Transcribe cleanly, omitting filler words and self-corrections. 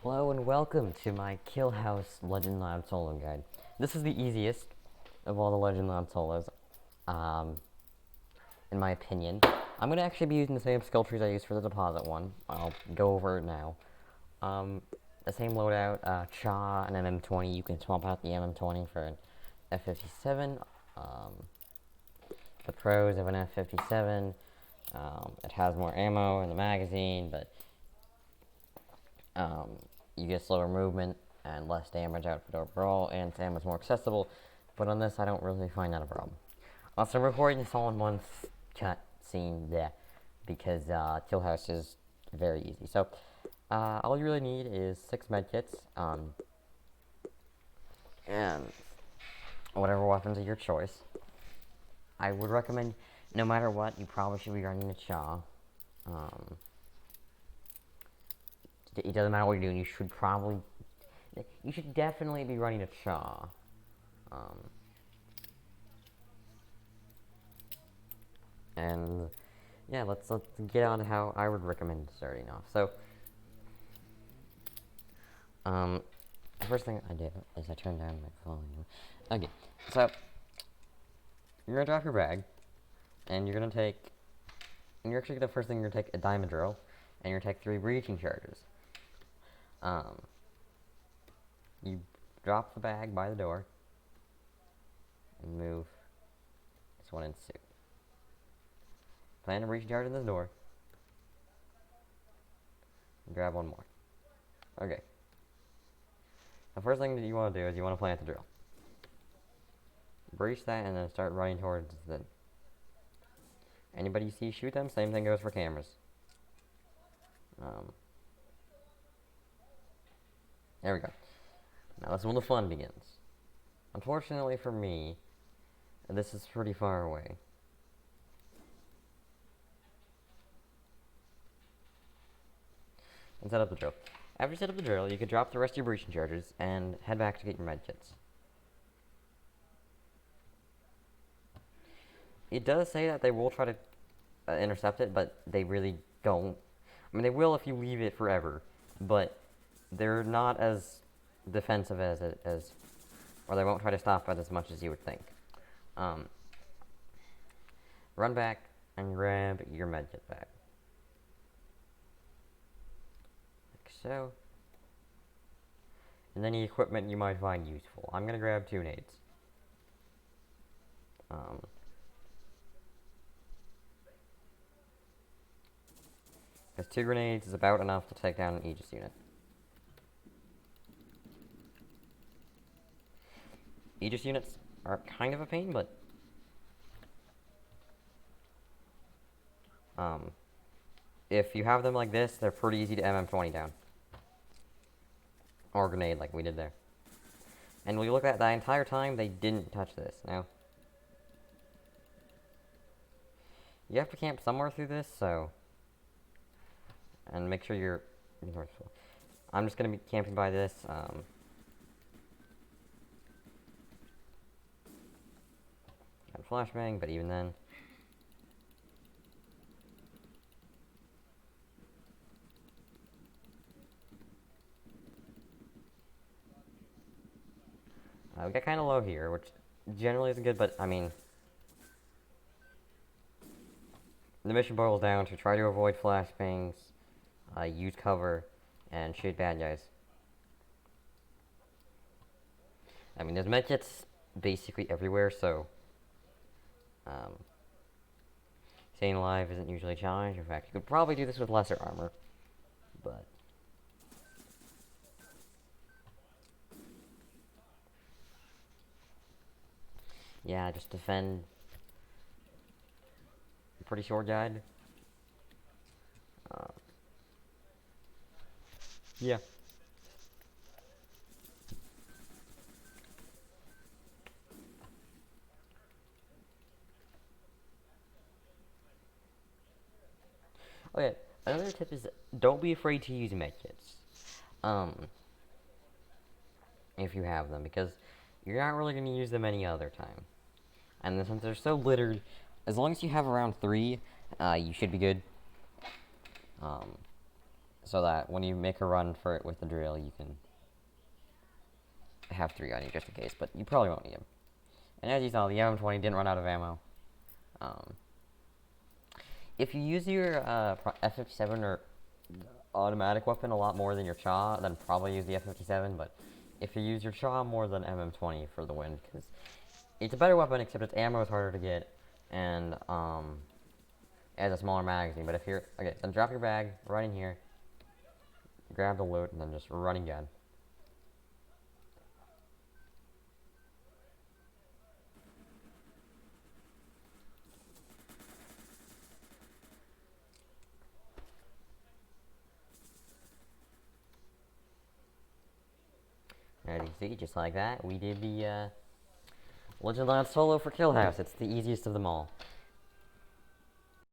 Hello and welcome to my Killhouse Legend Lab solo guide. This is the easiest of all the Legend Lab solos, um, in my opinion. I'm going to actually be using the same skill trees I used for the deposit one. I'll go over it now. The same loadout, Cha and MM20. You can swap out the MM20 for an F57. The pros of an F57. It has more ammo in the magazine, but you get slower movement and less damage output overall, and Sam is more accessible. But on this, I don't really find that a problem. Also, I'm recording this all in one cut scene there because Killhouse is very easy. So, all you really need is 6 medkits, and whatever weapons of your choice. I would recommend, no matter what, you probably should be running a Cha. It doesn't matter what you're doing, you should definitely be running a Cha. And yeah, let's get on to how I would recommend starting off. So, the first thing I did is I turned down my volume. Okay, so you're gonna drop your bag, and you're actually the first thing you're gonna take a diamond drill, and you're gonna take 3 breaching charges. You drop the bag by the door, and move this one in suit. Plan to breaching charge in this door, and grab one more. Okay. The first thing that you want to do is you want to plant the drill. Breach that and then start running towards the... Anybody you see, shoot them. Same thing goes for cameras. There we go. Now this is when the fun begins. Unfortunately for me, this is pretty far away. And set up the drill. After you set up the drill, you can drop the rest of your breaching charges and head back to get your medkits. It does say that they will try to intercept it, but they really don't. I mean, they will if you leave it forever, but they're not as defensive as or they won't try to stop it as much as you would think. Run back and grab your medkit bag. Like so. And any equipment you might find useful. I'm gonna grab 2 nades. Because 2 grenades is about enough to take down an Aegis unit. Aegis units are kind of a pain, but if you have them like this, they're pretty easy to MM20 down. Or grenade like we did there. And when you look at that entire time, they didn't touch this. Now, you have to camp somewhere through this, so... And make sure you're resourceful. I'm just going to be camping by this. Got a flashbang, but even then... we got kind of low here, which generally isn't good, but, I mean... The mission boils down to try to avoid flashbangs, use cover, and shoot bad guys. I mean, there's medkits basically everywhere, so... staying alive isn't usually a challenge. In fact, you could probably do this with lesser armor, but... Yeah, just defend. Pretty short guide. Yeah. Okay, another tip is don't be afraid to use medkits. If you have them, because you're not really going to use them any other time. And since they're so littered, as long as you have around 3, you should be good. so that when you make a run for it with the drill, you can have 3 on you just in case, but you probably won't need them. And as you saw, the M20 didn't run out of ammo. If you use your F57 or automatic weapon a lot more than your CHA, then probably use the F57, but if you use your CHA more than MM20 for the win, because it's a better weapon, except its ammo is harder to get, and it has a smaller magazine. But if you're, okay, then drop your bag, run in here, grab the loot, and then just run again. As you see, just like that, we did the Legend Lance solo for Killhouse. It's the easiest of them all.